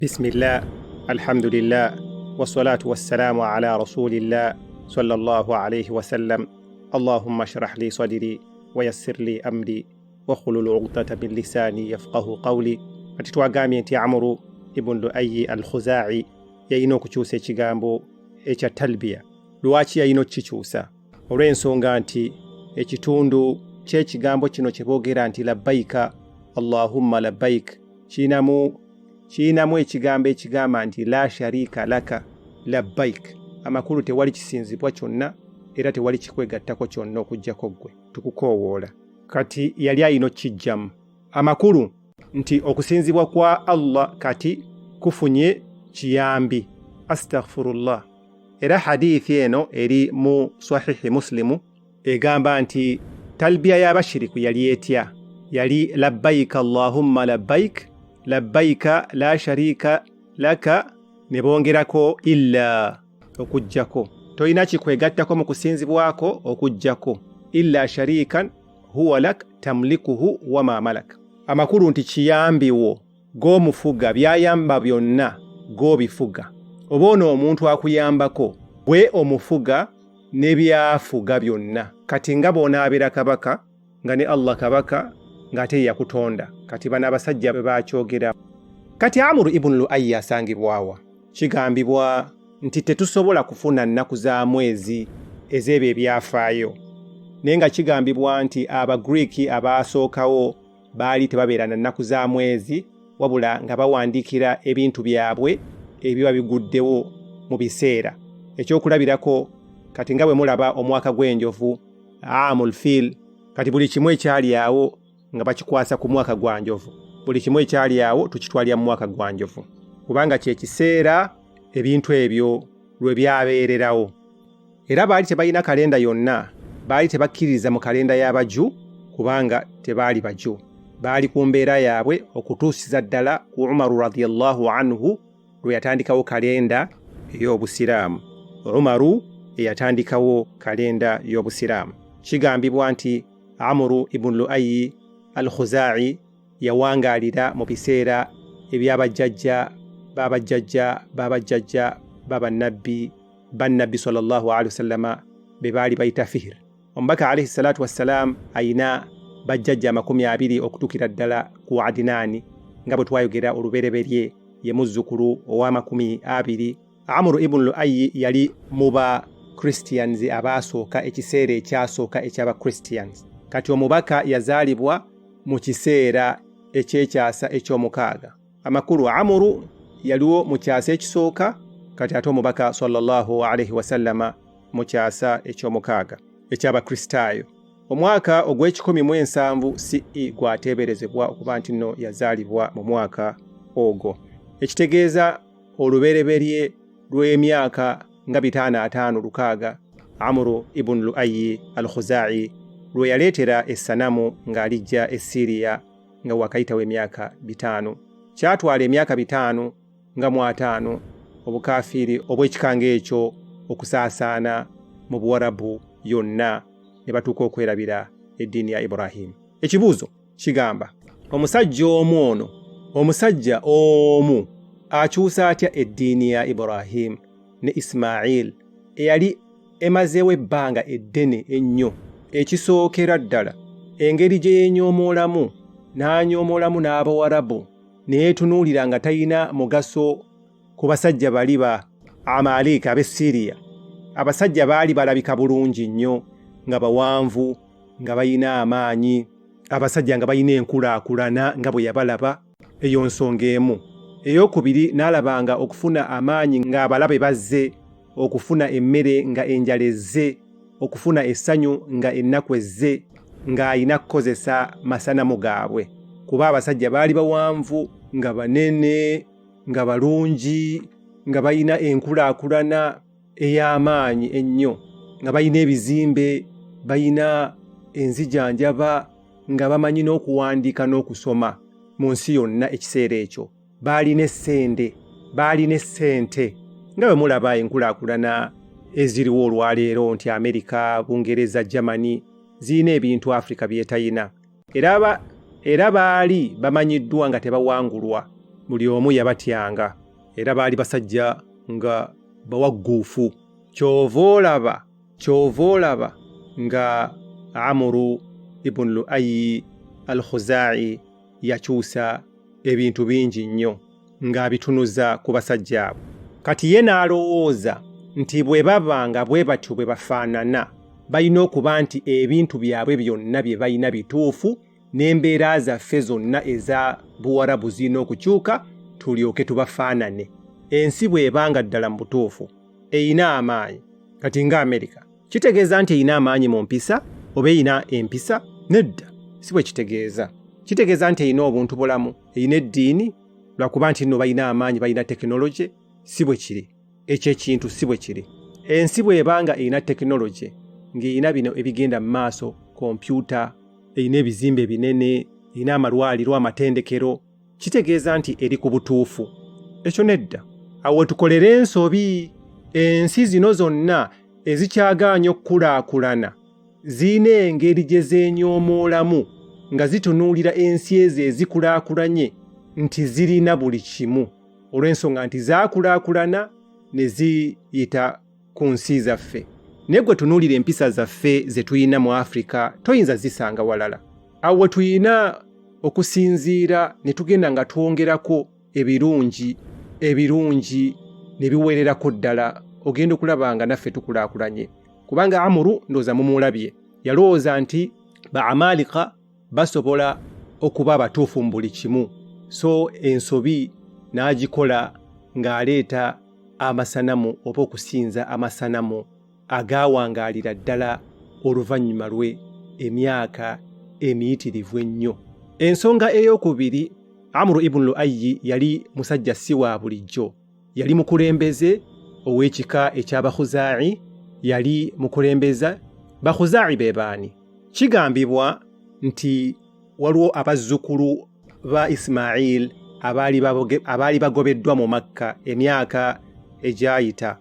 بسم الله الحمد لله والصلاة والسلام على رسول الله صلى الله عليه وسلم. اللهم اشرح لي صدري ويسر لي أمري واحلل عقدة من لساني يفقه قولي. Kati twagambye nti Amru ibn Lu'ayyi al-Khuzaa'i yalina okukyusa ekigambo ekya talbiya. Lwaki yalina okukikyusa? Olw'ensonga nti ekitundu ky'ekigambo kino kye boogera nti labbayika Allahumma labbayik kiinamu ekigambo ekigamba nti la sharika laka labbayik. Amakulu tewali kisinzibwa kyonna era tewali kikwegattako kyonna okuggyako ggwe, tukukoowoola. Kati yali alina okukijjamu amakulu nti okusinzibwa kwa Allah kati kufunye kiyambi. Astaghfirullah. Era hadithi eno eri mu sahihi Muslimu egamba nti talbiya y'abashiriku yali etya? Yali labbayika Allahumma labbayik labbayika la sharika laka ne bongerako illa okujjako. Toyina kikwegattako mu kusinzibwako okujjako. Illa sharikan huwa lak tamlikuhu wa ma malak. Amakulu nti kiyambiwo g'omufuga byayamba byonna g'obifuga. Oba ono omuntu akuyambako gwe omufuga ne byafuga byonna. Kati nga bw'onaabira kabaka nga ne Allah kabaka ng'ate yakutonda. Kati bano abasajja baakyogera. Kati Amru ibn Lu'ayyi asangibwawa. Kigambibwa nti tetusobola kufuna nnaku za mwezi ez'ebyo ebyafaayo. Naye nga kigambibwa nti Abagriiki abaasookawo baali tebabeera na nnaku za mwezi wabula nga bawandiikira ebintu byabwe ebiba biguddewo mu biseera. Ekyokulabirako kati nga bwe mulaba omwaka gw'enjovu Amul Fil, kati buli kimu ekyali awo nga bakikwasa ku mwaka gwa njovu. Buli kimu ekyali awo tukitwalira mu mwaka gwa njovu kubanga kye kiseera ebintu ebyo lwe byabeererawo. Era baali tebalina kalenda yonna, baali tebakkiririza mu kalenda y'Abaju kubanga tebaali Baju. Baali ku mbeera yaabwe okutuusiza ddala ku Umaru radiyallahu anhu lwe yatandikawo kalenda ey'Obusiraamu. Umaru eyatandikawo kalenda y'Obusiraamu. Kigambibwa nti Amru ibn Lu'ayyi al-Khuzaa'i yawangaalira mu biseera eby'abajjajja bannabbi sallallahu alaihi wasallama be baali bayita Fihr. Omubaka alayhi salatu wassalam ayina bajjajja 20 okutuukira ddala ku Adinaani nga bwe twayogera olubereberye ye muzzukulu owa 20. Amru ibn Lu'ayyi yali mu ba Christians abaasooka ekiseera ekyasooka eky'aba Christians. Kati omubaka yazaalibwa mu kiseera ekyekyasa eky'omukaaga. Amakulu Amru yaliwo mu kyasa ekisooka, kati ate omubaka sallallahu alaihi wasallama mu kyasa eky'omukaaga eky'Abakristaayo. Omwaka ogw'ekikumi-mu-ensanvu CE gwateeberezebwa okuba nti nno yazaalibwa mu mwaka ogwo. Ekitegeeza olubereberye lw'emyaka nga 556 Amru ibn Lu'ayyi al-Khuzaa'i lwe yaleetera essanamu ng'alijja e Syria nga wakayitawo emyaka 5. Kyatwala emyaka 5 nga mu 5 obukafiiri obw'ekikanga ekyo okusaasaana mu Buwarabu yonna ne batuuka okwerabira eddiini ya Ibrahim. Ekibuuzo kigamba omusajja omu akyusa atya eddiini ya Ibrahim ne Ismail eyali emazeewo ebbanga eddene ennyo? Ekisookera ddala engeri gye yeenyoomoolamu n'anyoomolamu n'Abawarabu ne yeetunuulira nga talina mugaso ku basajja bali ba Amalek ab'e Syria. Abasajja baali balabika bulungi nnyo, nga bawanvu, nga balina amaanyi, abasajja nga balina enkulaakulana nga bwe yabalaba. Eyo nsonga emu. Eyokubiri n'alabanga okufuna amaanyi ng'abalabe bazze, okufuna emmere nga enjala ezze, okufuna essanyu nga ennaku ezze, ng'alina kukozesa masanamu gaabwe. Kuba abasajja baali bawanvu, nga banene, nga balungi, nga balina enkulaakulana ey'amaanyi ennyo, nga balina ebizimbe, balina enzijanjaba, nga bamanyi n'okuwandiika n'okusoma mu nsi yonna ekiseera ekyo. Baalina essende, baalina essente, nga bwe mulaba enkulaakulana eziriwo olwaleero nti Amerika, Bungereza, Germany zirina ebintu Afrika byetayina. Era baali bamanyiddwa nga tebawangulwa buli omu yabatyanga era baali basajja nga bawagguufu. Kyova olaba nga Amru ibn Lu'ayyi al-Khuzaa'i yakyusa ebintu bingi nnyo ng'abitunuza ku basajja abo. Kati ye n'alowooza nti bwe baba nga bwe batyo bwe bafaanana balina okuba nti ebintu byabwe byonna bye balina bituufu n'embeera zaffe zonna eza Buwarabu zirina okukyuka tulyoke tubafaanane. Ensi bw'ebanga ddala mu butuufu eyina amaanyi, kati nga Amerika, kitegeeza nti eyina amaanyi mu mpisa oba eyina empisa? Nedda, si bwe kitegeeza. Kitegeeza nti eyina obuntu bulamu, eyina eddiini, lwakuba nti nno balina amaanyi, balina tekinologi. Si bwe kiri. Ekyo ekintu si bwe kiri. Ensi bw'ebanga eyina tekinologi ng'eyina bino ebigenda mu maaso, kompyuta, eyina ebizimbe binene, eyina amalwaliro, amatendekero, kitegeeza nti eri ku butuufu. Ekyo nedda. Awo tukolera ensobi. Ensi zino zonna ezikyagaanye okukulaakulana zirina engeri gye zeenyoomoolamu nga zitunuulira ensi ezo ezikulaakulanye nti zirina buli kimu, olw'ensonga nti zaakulaakulana ne ziyita ku nsi zaffe. Naye gwe tunuulira empisa zaffe ze tuyina mu Afrika toyinza zisanga walala. Awo tuyina okusinziira ne tugenda nga twongerako ebirungi ne biwererako ddala, ogenda okulaba nga naffe tukulaakulanye. Kubanga Amuru ndooza mumulabye yalowooza nti Baamalika basobola okuba abatuufu mu buli kimu, so ensobi n'agikola ng'aleeta amasanamu oba okusinza amasanamu agaawangaalira ddala oluvannyuma lwe emyaka emiyitirivu ennyo. Ensonga ey'okubiri, Amru ibn Lu'ayyi yali musajja si wa bulijjo. Yali mukulembeze ow'ekika eky'Abakhuzaa'i, yali mukulembeza. Bakhuzaa'i be baani? Kigambibwa nti waliwo abazzukulu ba Ismail abaali bagobeddwa mu Makka emyaka egyayita,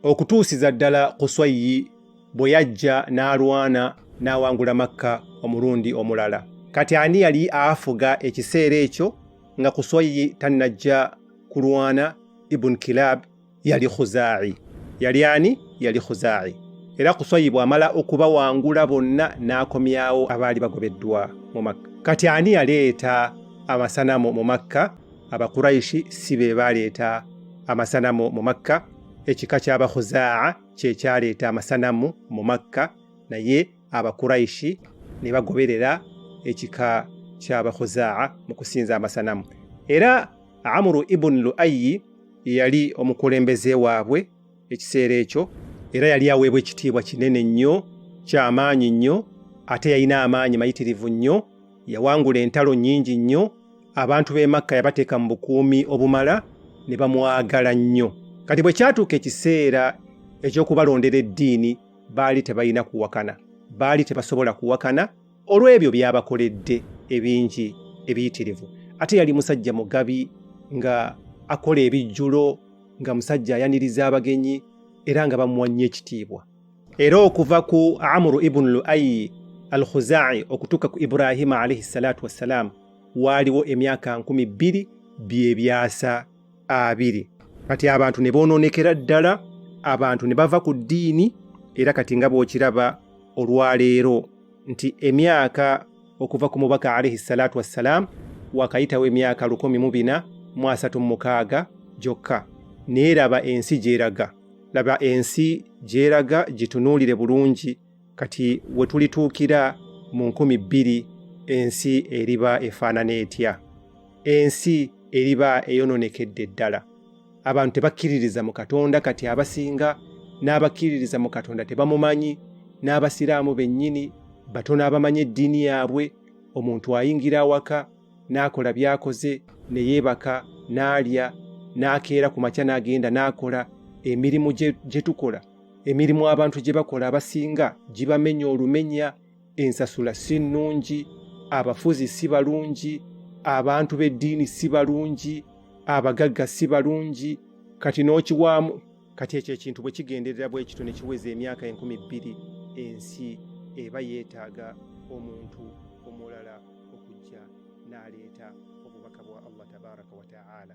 okutuusiza ddala Qusayyi bwe yajja n'alwana n'awangula Makka omulundi omulala. Kati ani yali afuga ekiseera ekyo nga Qusayyi tannajja kulwana? Ibn Kilab yali Khuzaa'i. Yali ani? Yali Khuzaa'i. Era Qusayyi bw'amala okubawangula bonna n'akomyawo abaali bagobeddwa mu Makka. Kati ani yaleeta amasanamu mu Makka? Abakuraishi si be baaleeta amasanamu mu Makka. Ekika ky'Abakhuzaa'a kye kyaleeta amasanamu mu Makka, naye Abakuraishi ne bagoberera ekika ky'Abakhuzaa'a mu kusinza amasanamu. Era Amru ibn Lu'ayyi yali omukulembeze waabwe ekiseera ekyo, era yali aweebwa ekitiibwa kinene nnyo, ky'amaanyi nnyo, ate yalina amaanyi mayitirivu nnyo, yawangula entalo nnyingi nnyo, abantu b'e Makka yabateeka mu bukuumi obumala, ne bamwagala nnyo. Kati bwe kyatuuka ekiseera eky'okubalondera eddiini, baali tebalina kuwakana, baali tebasobola kuwakana olw'ebyo by'abakoledde ebingi ebiyitirivu. Ate yali musajja mugabi nga akola ebijjulo, nga musajja ayaniriza abagenyi, era nga bamuwa nnyo ekitiibwa. Era okuva ku Amru ibn Lu'ayyi al-Khuzaa'i okutuuka ku Ibrahima alayhi salatu wassalaam waaliwo emyaka 2000 byebyasa 2. Kati abantu ne boononekera ddala, abantu ne bava ku ddiini, era kati nga bw'okiraba olwaleero nti emyaka okuva ku mubaka alayhi salatu wassalaam wakayitawo emyaka 1436 gyokka. Naye laba ensi gyeraga, laba ensi gyeraga, gitunuulire bulungi. Kati we tulituukira mu 2000 ensi eriba efaanana etya? Ensi eriba eyononekedde ddala. Abantu tebakkiririza mu Katonda, kati abasinga n'abakkiririza mu Katonda tebamumanyi, n'Abasiraamu bennyini batono abamanyi eddiini yaabwe. Omuntu ayingira awaka n'akola by'akoze, ne yeebaka, n'alya, n'akeera ku makya n'agenda n'akola emirimu gye tukola. Emirimu abantu gye bakola abasinga gibamenya olumenya, ensasula si nnungi, abafuzi si balungi, abantu b'eddiini si balungi, abagagga si balungi. Kati n'okiwaamu, kati ekyo ekintu bwe kigenderera bwe kityo ne kiweza emyaka 2000, ensi eba yeetaaga omuntu omulala okujja n'aleeta obubaka bwa Allah. tabaraka wa taala.